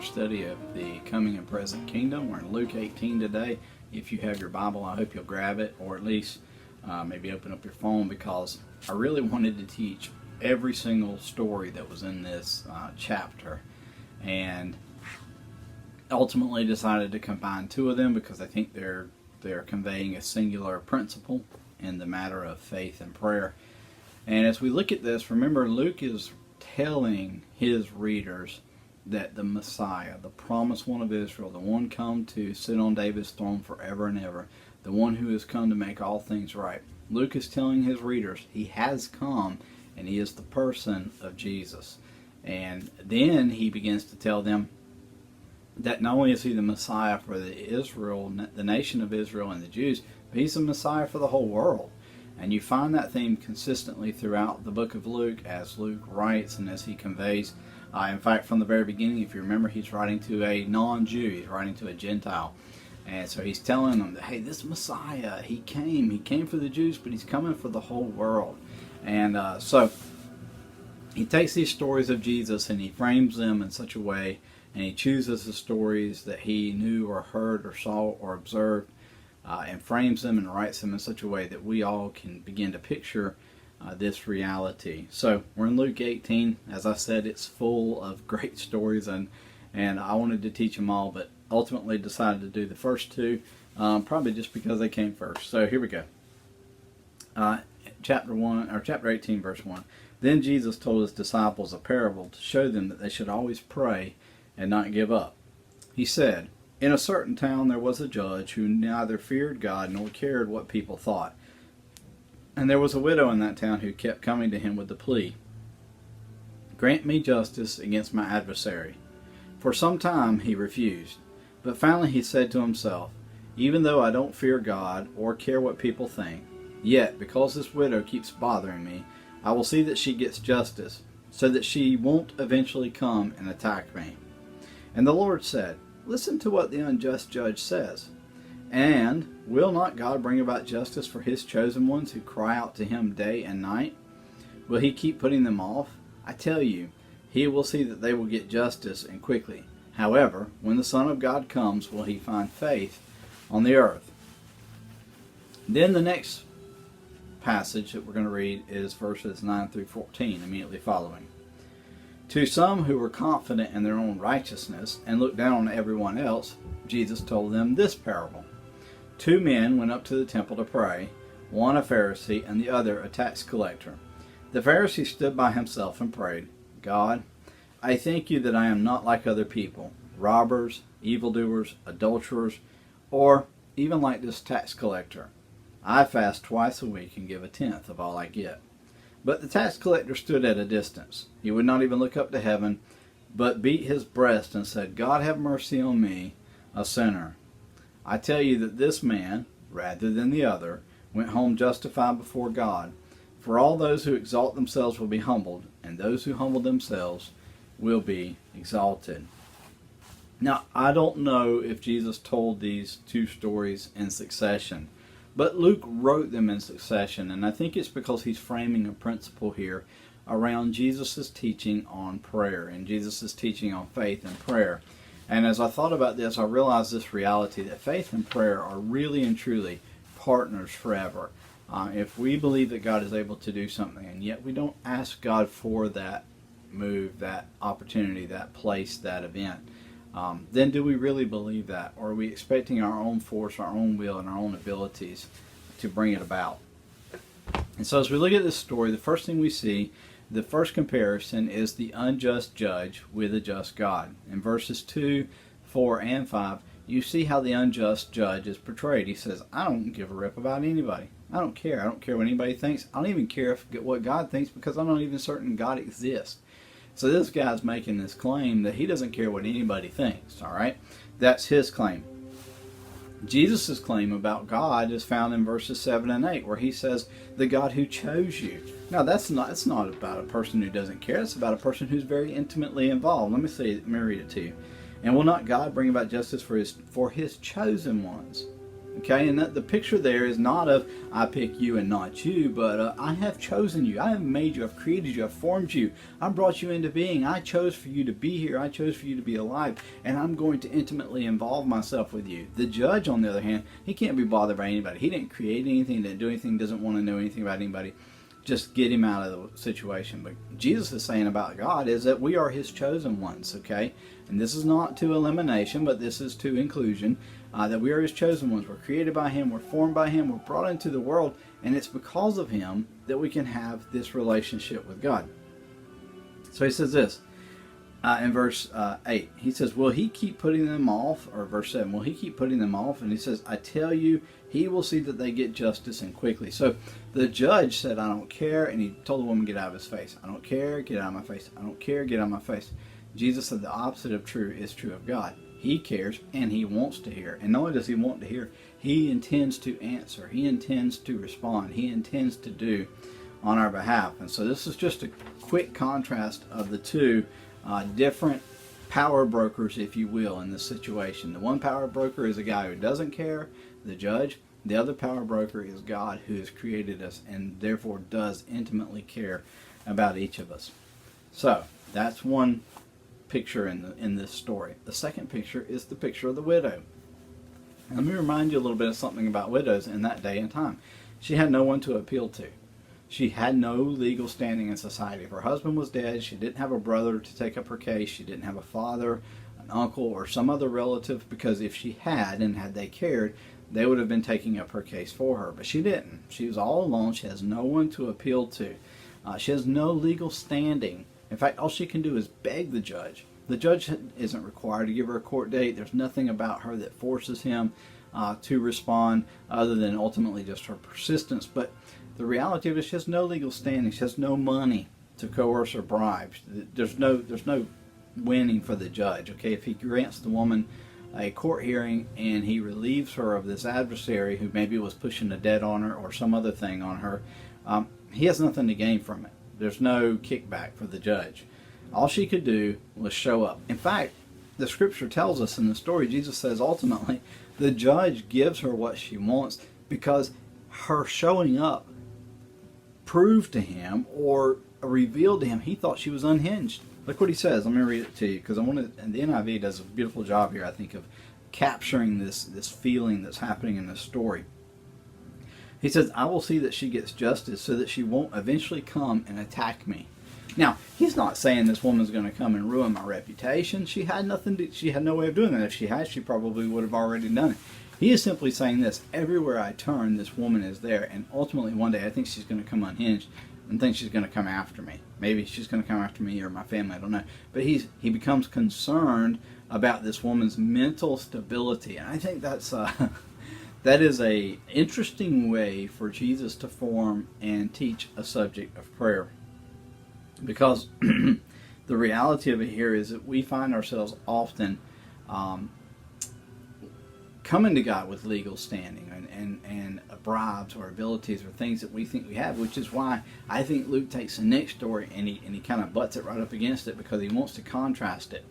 our study of the coming and present kingdom. We're in Luke 18 today. If you have your Bible, I hope you'll grab it, or at least maybe open up your phone, because I really wanted to teach every single story that was in this chapter, and ultimately decided to combine two of them because I think they're conveying a singular principle in the matter of faith and prayer. And as we look at this, remember, Luke is telling his readers that the Messiah, the promised one of Israel, the one come to sit on David's throne forever and ever, the one who has come to make all things right, Luke is telling his readers he has come, and he is the person of Jesus. And then he begins to tell them that not only is he the Messiah for the nation of Israel and the Jews, but he's the Messiah for the whole world. And you find that theme consistently throughout the book of Luke as Luke writes and as he conveys. In fact, from the very beginning, if you remember, he's writing to a non-Jew. He's writing to a Gentile. And so he's telling them that, hey, this Messiah, he came for the Jews, but he's coming for the whole world. And so he takes these stories of Jesus and he frames them in such a way, and he chooses the stories that he knew or heard or saw or observed, and frames them and writes them in such a way that we all can begin to picture this reality. So we're in Luke 18. As I said, it's full of great stories, and I wanted to teach them all, but ultimately decided to do the first two, probably just because they came first. So here we go. Chapter 18, verse 1. Then Jesus told his disciples a parable to show them that they should always pray and not give up. He said, "In a certain town there was a judge who neither feared God nor cared what people thought. And there was a widow in that town who kept coming to him with the plea, 'Grant me justice against my adversary.' For some time he refused. But finally he said to himself, 'Even though I don't fear God or care what people think, yet because this widow keeps bothering me, I will see that she gets justice, so that she won't eventually come and attack me.' And the Lord said, 'Listen to what the unjust judge says. And will not God bring about justice for his chosen ones who cry out to him day and night? Will he keep putting them off? I tell you, he will see that they will get justice, and quickly. However, when the Son of God comes, will he find faith on the earth?'" Then the next passage that we're going to read is verses 9 through 14, immediately following. "To some who were confident in their own righteousness and looked down on everyone else, Jesus told them this parable. 2 men went up to the temple to pray, one a Pharisee and the other a tax collector. The Pharisee stood by himself and prayed, 'God, I thank you that I am not like other people, robbers, evildoers, adulterers, or even like this tax collector. I fast twice a week and give 1/10 of all I get.' But the tax collector stood at a distance. He would not even look up to heaven, but beat his breast and said, 'God, have mercy on me, a sinner.' I tell you that this man, rather than the other, went home justified before God. For all those who exalt themselves will be humbled, and those who humble themselves will be exalted." Now, I don't know if Jesus told these two stories in succession, but Luke wrote them in succession, and I think it's because he's framing a principle here around Jesus' teaching on prayer and Jesus' teaching on faith and prayer. And as I thought about this, I realized this reality that faith and prayer are really and truly partners forever. If we believe that God is able to do something, and yet we don't ask God for that move, that opportunity, that place, that event, then do we really believe that? Or are we expecting our own force, our own will, and our own abilities to bring it about? And so as we look at this story, the first thing we see, the first comparison, is the unjust judge with a just God. In verses 2, 4, and 5, you see how the unjust judge is portrayed. He says, "I don't give a rip about anybody. I don't care. I don't care what anybody thinks. I don't even care what God thinks, because I'm not even certain God exists." So this guy's making this claim that he doesn't care what anybody thinks, all right? That's his claim. Jesus' claim about God is found in verses 7 and 8, where he says, "The God who chose you." Now, it's not about a person who doesn't care. It's about a person who's very intimately involved. Let me read it to you. "And will not God bring about justice for his chosen ones Okay, and the picture there is not of I pick you and not you, but I have chosen you. I have made you. I've created you. I've formed you. I brought you into being. I chose for you to be here. I chose for you to be alive, and I'm going to intimately involve myself with you. The judge, on the other hand, he can't be bothered by anybody. He didn't create anything, didn't do anything, doesn't want to know anything about anybody. Just get him out of the situation. But Jesus is saying about God is that we are his chosen ones, okay? And this is not to elimination, but this is to inclusion. That we are his chosen ones. We're created by him. We're formed by him. We're brought into the world. And it's because of him that we can have this relationship with God. So he says this in verse 8. He says, will he keep putting them off? Or verse 7, will he keep putting them off? And he says, I tell you, he will see that they get justice and quickly. So the judge said, I don't care. And he told the woman, get out of his face. I don't care. Get out of my face. I don't care. Get out of my face. Jesus said the opposite of true is true of God. He cares and he wants to hear. And not only does he want to hear, he intends to answer. He intends to respond. He intends to do on our behalf. And so this is just a quick contrast of the two different power brokers, if you will, in this situation. The one power broker is a guy who doesn't care, the judge. The other power broker is God, who has created us and therefore does intimately care about each of us. So that's one picture in this story. The second picture is the picture of the widow. Let me remind you a little bit of something about widows in that day and time. She had no one to appeal to. She had no legal standing in society. If her husband was dead, she didn't have a brother to take up her case. She didn't have a father, an uncle, or some other relative, because if she had, and had they cared, they would have been taking up her case for her. But she didn't. She was all alone. She has no one to appeal to. She has no legal standing. In fact, all she can do is beg the judge. The judge isn't required to give her a court date. There's nothing about her that forces him to respond other than ultimately just her persistence. But the reality of it is she has no legal standing. She has no money to coerce or bribe. There's no winning for the judge. Okay, if he grants the woman a court hearing and he relieves her of this adversary who maybe was pushing a debt on her or some other thing on her, he has nothing to gain from it. There's no kickback for the judge. All she could do was show up. In fact, the scripture tells us in the story, Jesus says ultimately, the judge gives her what she wants because her showing up proved to him or revealed to him he thought she was unhinged. Look what he says. Let me read it to you because and the NIV does a beautiful job here, I think, of capturing this feeling that's happening in this story. He says, I will see that she gets justice so that she won't eventually come and attack me. Now, he's not saying this woman's going to come and ruin my reputation. She had no way of doing that. If she had, she probably would have already done it. He is simply saying this, everywhere I turn, this woman is there, and ultimately one day I think she's going to come unhinged and think she's going to come after me. Maybe she's going to come after me or my family, I don't know. But he becomes concerned about this woman's mental stability, and I think that's that is a interesting way for Jesus to form and teach a subject of prayer. Because the reality of it here is that we find ourselves often coming to God with legal standing and bribes or abilities or things that we think we have, which is why I think Luke takes the next story and he kind of butts it right up against it because he wants to contrast it.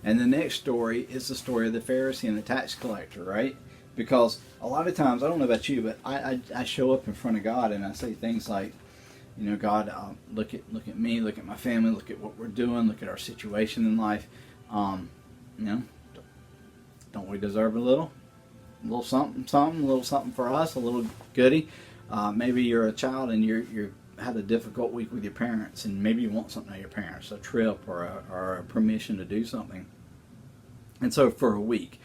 And the next story is the story of the Pharisee and the tax collector, right? Because a lot of times, I don't know about you, but I show up in front of God and I say things like, you know, God, look at me, look at my family, look at what we're doing, look at our situation in life. You know, don't we deserve a little something, a little something for us, a little goodie? Maybe you're a child and you had a difficult week with your parents, and maybe you want something out of your parents, a trip or a permission to do something. And so for a week,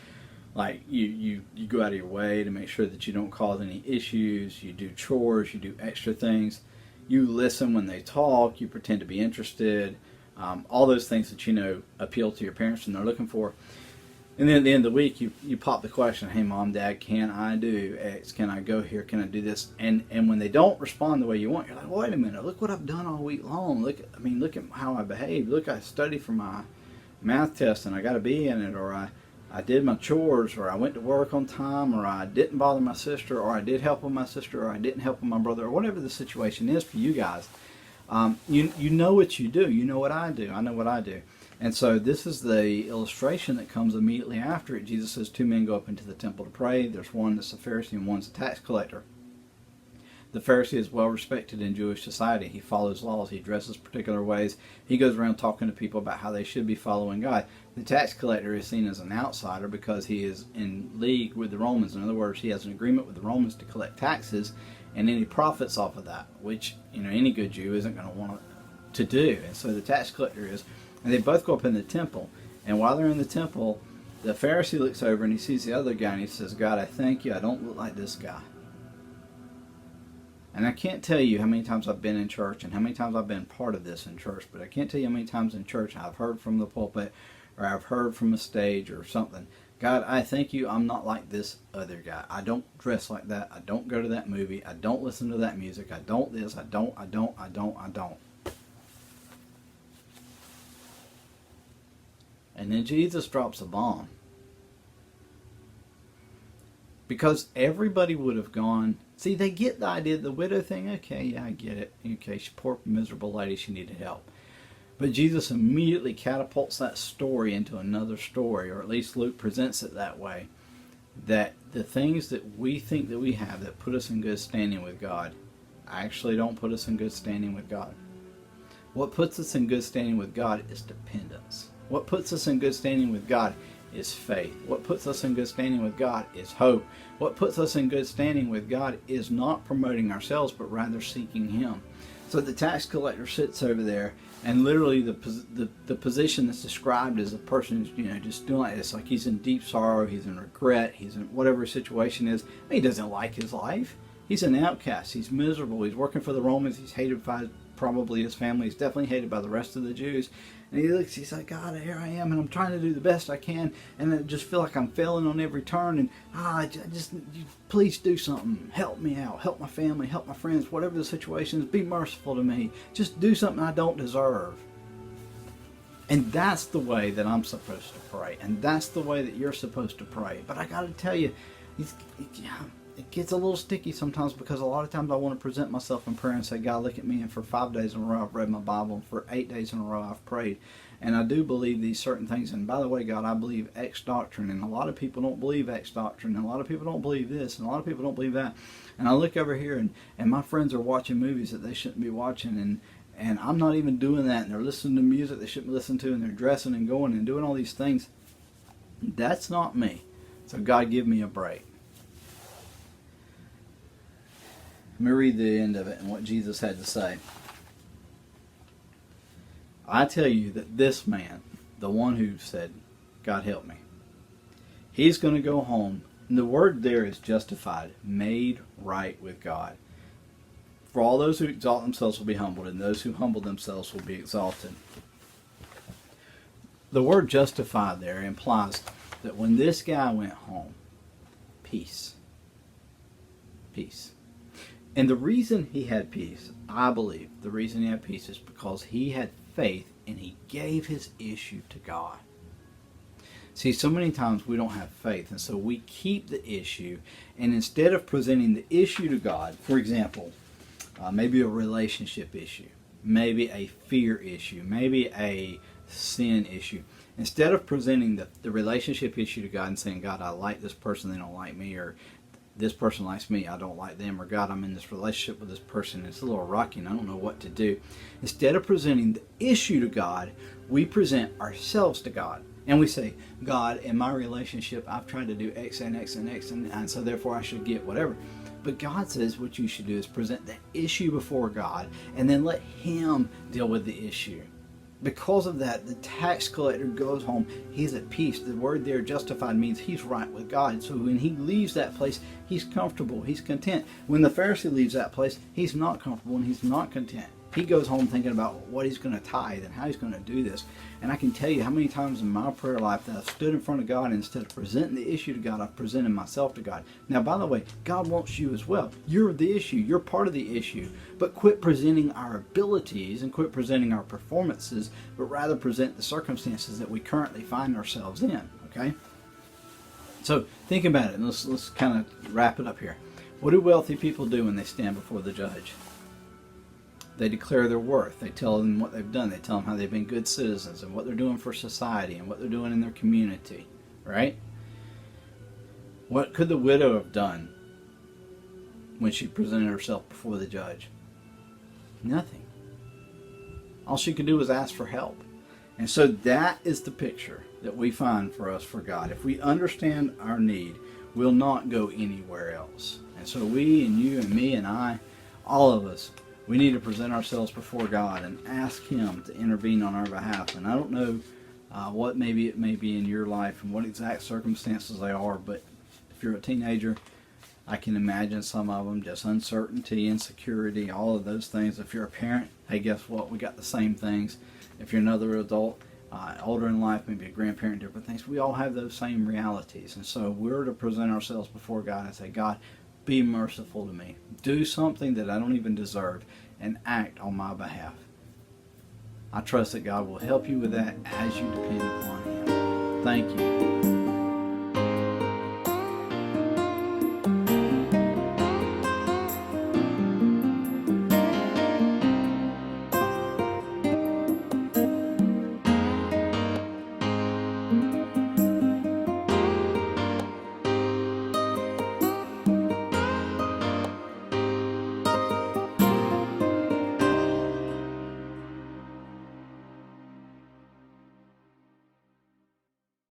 like you go out of your way to make sure that you don't cause any issues. You do chores, you do extra things. You listen when they talk, you pretend to be interested, all those things that you know appeal to your parents and they're looking for. And then at the end of the week, you pop the question, hey, Mom, Dad, can I do X? Can I go here? Can I do this? And when they don't respond the way you want, you're like, wait a minute, look what I've done all week long. Look at how I behaved. Look, I studied for my math test and I got a B in it, or I did my chores, or I went to work on time, or I didn't bother my sister, or I did help with my sister, or I didn't help with my brother, or whatever the situation is for you guys. You know what you do. You know what I do. I know what I do. And so this is the illustration that comes immediately after it. Jesus says 2 men go up into the temple to pray. There's one that's a Pharisee and one's a tax collector. The Pharisee is well respected in Jewish society. He follows laws. He dresses particular ways. He goes around talking to people about how they should be following God. The tax collector is seen as an outsider because he is in league with the Romans. In other words, he has an agreement with the Romans to collect taxes, and any profits off of that, which any good Jew isn't going to want to do. And so the tax collector is, and they both go up in the temple. And while they're in the temple, the Pharisee looks over and he sees the other guy and he says, "God, I thank you. I don't look like this guy." And I can't tell you how many times I've been in church and how many times I've been part of this in church, but I can't tell you how many times in church I've heard from the pulpit or I've heard from a stage or something. "God, I thank you. I'm not like this other guy. I don't dress like that. I don't go to that movie. I don't listen to that music. I don't this. I don't. And then Jesus drops a bomb. Because everybody would have gone, see, they get the idea, the widow thing, okay, yeah, I get it. Okay, she poor miserable lady, she needed help. But Jesus immediately catapults that story into another story, or at least Luke presents it that way, that the things that we think that we have that put us in good standing with God actually don't put us in good standing with God. What puts us in good standing with God is dependence. What puts us in good standing with God is faith. What puts us in good standing with God is hope. What puts us in good standing with God is not promoting ourselves, but rather seeking Him. So the tax collector sits over there, and literally the position that's described as a person who's just doing like this, like he's in deep sorrow, he's in regret, he's in whatever his situation is. He doesn't like his life. He's an outcast. He's miserable. He's working for the Romans. He's hated by probably his family. He's definitely hated by the rest of the Jews. And he looks, he's like, "God, here I am, and I'm trying to do the best I can, and I just feel like I'm failing on every turn, and please do something. Help me out. Help my family. Help my friends. Whatever the situation is, be merciful to me. Just do something I don't deserve." And that's the way that I'm supposed to pray, and that's the way that you're supposed to pray. But I got to tell you, it gets a little sticky sometimes, because a lot of times I want to present myself in prayer and say, "God, look at me, and for 5 days in a row I've read my Bible, and for 8 days in a row I've prayed, and I do believe these certain things, and by the way, God, I believe X doctrine, and a lot of people don't believe X doctrine, and a lot of people don't believe this, and a lot of people don't believe that, and I look over here, and my friends are watching movies that they shouldn't be watching, and I'm not even doing that, and they're listening to music they shouldn't listen to, and they're dressing and going and doing all these things." That's not me. So God, give me a break. Let me read the end of it and what Jesus had to say. "I tell you that this man, the one who said, 'God help me,' he's going to go home." And the word there is justified, made right with God. "For all those who exalt themselves will be humbled, and those who humble themselves will be exalted." The word justified there implies that when this guy went home, peace. Peace. And the reason he had peace, I believe, the reason he had peace is because he had faith and he gave his issue to God. See, so many times we don't have faith, and so we keep the issue, and instead of presenting the issue to God, for example, maybe a relationship issue, maybe a fear issue, maybe a sin issue, instead of presenting the relationship issue to God and saying, "God, I like this person, they don't like me," or "This person likes me, I don't like them," or "God, I'm in this relationship with this person, it's a little rocky and I don't know what to do." Instead of presenting the issue to God, we present ourselves to God. And we say, "God, in my relationship, I've tried to do X and X and X, and so therefore I should get whatever." But God says what you should do is present the issue before God, and then let Him deal with the issue. Because of that, the tax collector goes home. He's at peace. The word there, justified, means he's right with God. So when he leaves that place, he's comfortable. He's content. When the Pharisee leaves that place, he's not comfortable and he's not content. He goes home thinking about what he's going to tithe and how he's going to do this. And I can tell you how many times in my prayer life that I've stood in front of God, and instead of presenting the issue to God, I've presented myself to God. Now, by the way, God wants you as well. You're the issue. You're part of the issue. But quit presenting our abilities and quit presenting our performances, but rather present the circumstances that we currently find ourselves in. Okay? So think about it, and let's kind of wrap it up here. What do wealthy people do when they stand before the judge? They declare their worth. They tell them what they've done. They tell them how they've been good citizens and what they're doing for society and what they're doing in their community. Right? What could the widow have done when she presented herself before the judge? Nothing. All she could do was ask for help. And so that is the picture that we find for us for God. If we understand our need, we'll not go anywhere else. And so we and you and me and I, all of us, we need to present ourselves before God and ask Him to intervene on our behalf. And I don't know what maybe it may be in your life and what exact circumstances they are, but if you're a teenager, I can imagine some of them, just uncertainty, insecurity, all of those things. If you're a parent, hey, guess what? We got the same things. If you're another adult, older in life, maybe a grandparent, different things, we all have those same realities. And so we're to present ourselves before God and say, God, be merciful to me. Do something that I don't even deserve and act on my behalf. I trust that God will help you with that as you depend upon Him. Thank you.